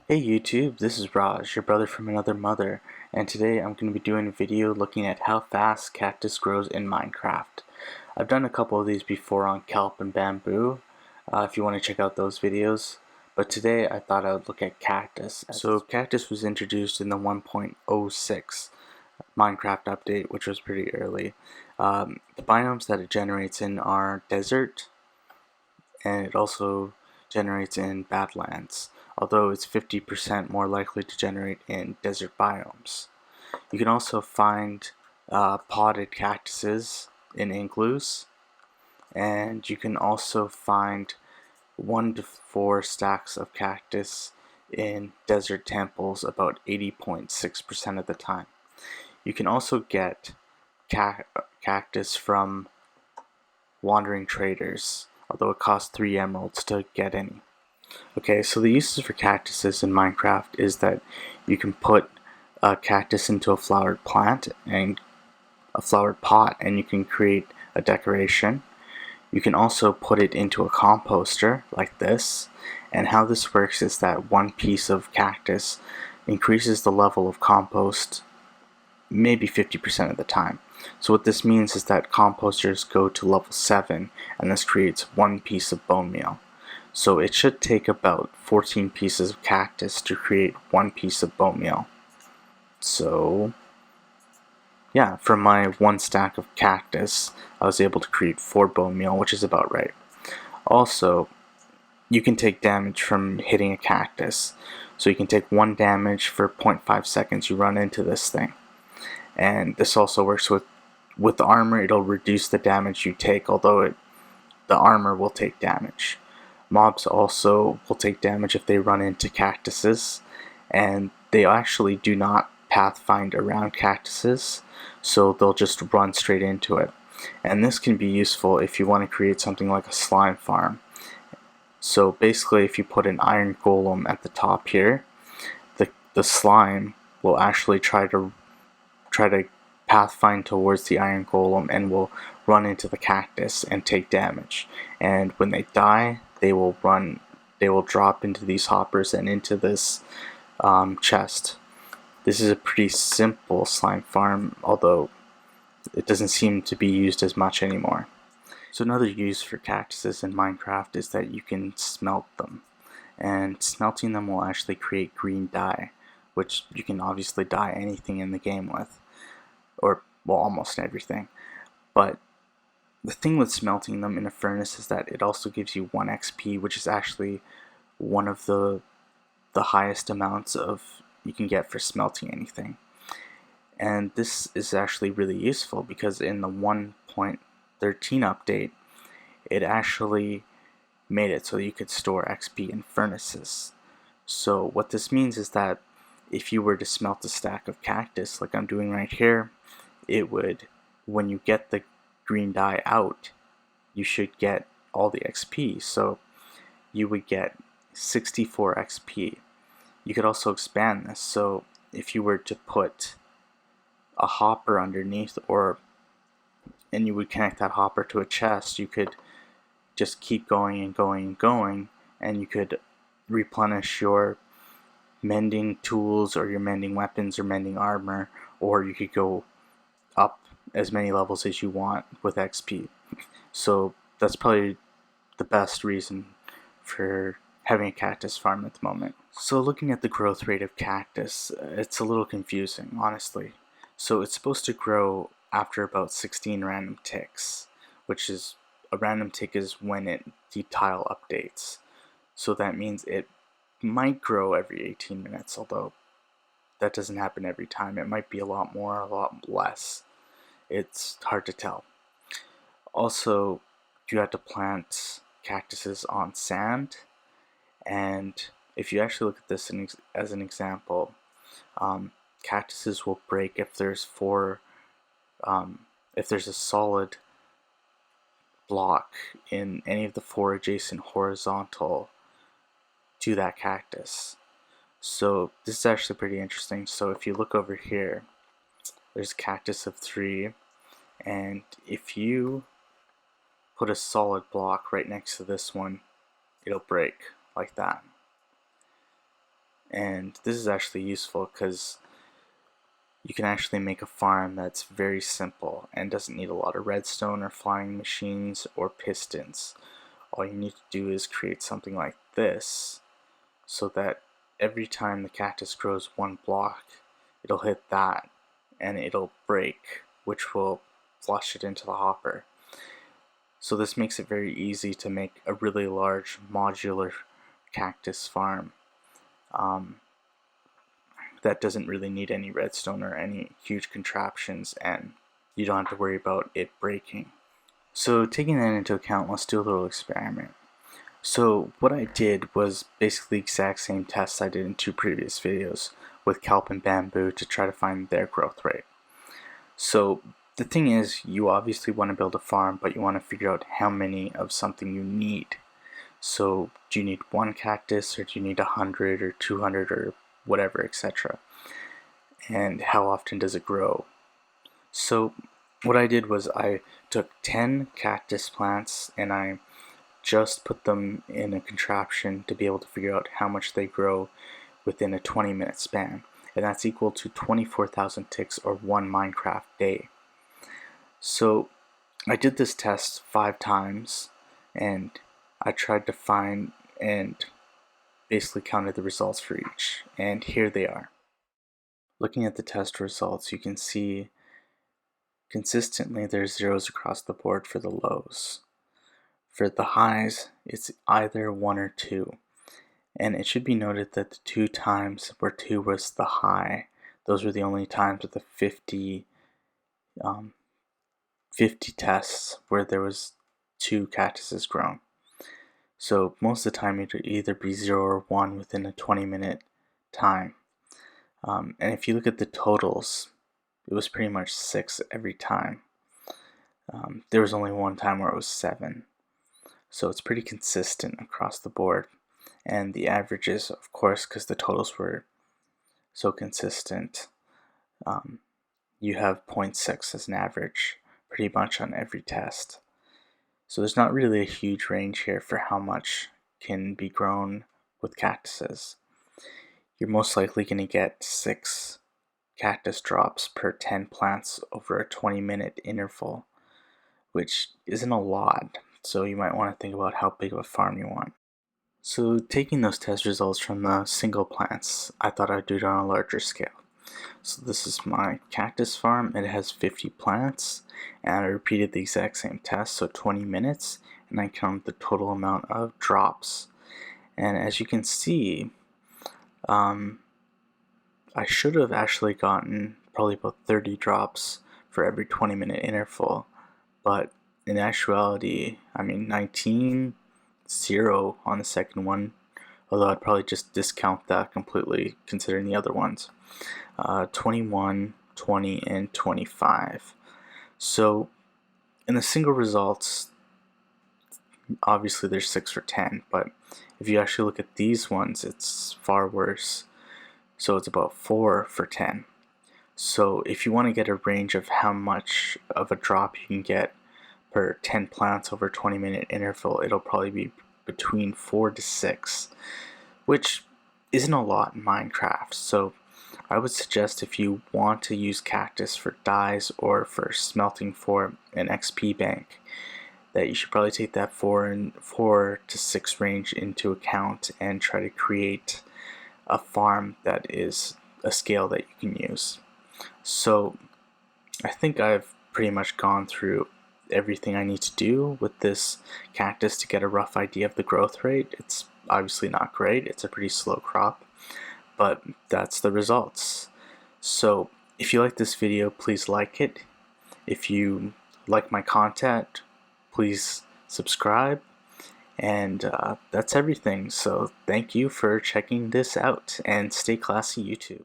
Hey YouTube, this is Raj, your brother from another mother, and today I'm going to be doing a video looking at how fast cactus grows in Minecraft. I've done a couple of these before on kelp and bamboo, if you want to check out those videos, but today I thought I would look at cactus. So cactus was introduced in the 1.06 Minecraft update, which was pretty early. The biomes that it generates in are desert, and it also generates in badlands, although it's 50% more likely to generate in desert biomes. You can also find potted cactuses in igloos, and you can also find 1 to 4 stacks of cactus in desert temples about 80.6% of the time. You can also get cactus from wandering traders, although it costs 3 emeralds to get any. Okay, so the uses for cactuses in Minecraft is that you can put a cactus into a flowered plant and a flowered pot, and you can create a decoration. You can also put it into a composter like this, and how this works is that one piece of cactus increases the level of compost maybe 50% of the time. So what this means is that composters go to level 7, and this creates one piece of bone meal. So it should take about 14 pieces of cactus to create one piece of bone meal. So yeah, from my one stack of cactus, I was able to create 4 bone meal, which is about right. Also, you can take damage from hitting a cactus. So you can take 1 damage for 0.5 seconds you run into this thing. And this also works with armor. It'll reduce the damage you take, although the armor will take damage. Mobs also will take damage if they run into cactuses, and they actually do not pathfind around cactuses, so they'll just run straight into it. And this can be useful if you want to create something like a slime farm. So basically, if you put an iron golem at the top here, the slime will actually try to pathfind towards the iron golem and will run into the cactus and take damage. And when they die, they will drop into these hoppers and into this chest. This is a pretty simple slime farm, although it doesn't seem to be used as much anymore. So another use for cactuses in Minecraft is that you can smelt them, and smelting them will actually create green dye, which you can obviously dye anything in the game with, or well, almost everything. But the thing with smelting them in a furnace is that it also gives you 1 XP, which is actually one of the highest amounts of you can get for smelting anything. And this is actually really useful because in the 1.13 update, it actually made it so you could store XP in furnaces. So what this means is that if you were to smelt a stack of cactus like I'm doing right here, it would, when you get the green dye out, you should get all the XP. So you would get 64 XP. You could also expand this. So if you were to put a hopper underneath, and you would connect that hopper to a chest, you could just keep going and going and going, and you could replenish your mending tools or your mending weapons or mending armor, or you could go up as many levels as you want with XP. So that's probably the best reason for having a cactus farm at the moment. So looking at the growth rate of cactus, it's a little confusing, honestly. So it's supposed to grow after about 16 random ticks, which is, a random tick is when the tile updates. So that means it might grow every 18 minutes, although that doesn't happen every time. It might be a lot more, a lot less. It's hard to tell. Also, you have to plant cactuses on sand, and if you actually look at this as an example, cactuses will break if there's a solid block in any of the 4 adjacent horizontal to that cactus. So this is actually pretty interesting. So if you look over here, there's a cactus of 3, and if you put a solid block right next to this one, it'll break like that. And this is actually useful because you can actually make a farm that's very simple and doesn't need a lot of redstone or flying machines or pistons. All you need to do is create something like this so that every time the cactus grows one block, it'll hit that and it'll break, which will flush it into the hopper. So this makes it very easy to make a really large modular cactus farm that doesn't really need any redstone or any huge contraptions, and you don't have to worry about it breaking. So taking that into account, let's do a little experiment. So what I did was basically the exact same tests I did in 2 previous videos with kelp and bamboo to try to find their growth rate. So the thing is, you obviously want to build a farm, but you want to figure out how many of something you need. So do you need 1 cactus, or do you need 100 or 200 or whatever, etc. And how often does it grow? So what I did was I took 10 cactus plants and I just put them in a contraption to be able to figure out how much they grow within a 20-minute span, and that's equal to 24,000 ticks, or 1 Minecraft day. So I did this test 5 times, and I tried to find and basically counted the results for each, and here they are. Looking at the test results, you can see consistently there's zeros across the board for the lows. For the highs, it's either 1 or 2. And it should be noted that the 2 times where 2 was the high, those were the only times with the 50 tests where there was 2 cactuses grown. So most of the time it'd either be 0 or 1 within a 20-minute time. And if you look at the totals, it was pretty much 6 every time. There was only one time where it was 7. So it's pretty consistent across the board. And the averages, of course, because the totals were so consistent, you have 0.6 as an average pretty much on every test. So there's not really a huge range here for how much can be grown with cactuses. You're most likely going to get 6 cactus drops per 10 plants over a 20-minute interval, which isn't a lot, so you might want to think about how big of a farm you want. So taking those test results from the single plants, I thought I'd do it on a larger scale. So this is my cactus farm. It has 50 plants, and I repeated the exact same test, so 20 minutes, and I counted the total amount of drops. And as you can see, I should have actually gotten probably about 30 drops for every 20-minute interval, but in actuality, 19, 0 on the second one, although I'd probably just discount that completely considering the other ones. 21, 20, and 25. So in the single results, obviously there's 6 for 10, but if you actually look at these ones, it's far worse. So it's about 4 for 10. So if you want to get a range of how much of a drop you can get per 10 plants over a 20-minute interval, it'll probably be between 4 to 6, which isn't a lot in Minecraft. So I would suggest, if you want to use cactus for dyes or for smelting for an XP bank, that you should probably take that 4 to 6 range into account and try to create a farm that is a scale that you can use. So I think I've pretty much gone through everything I need to do with this cactus to get a rough idea of the growth rate. It's obviously not great, it's a pretty slow crop, but that's the results. So if you like this video, please like it. If you like my content, please subscribe. And that's everything. So thank you for checking this out, and stay classy, YouTube.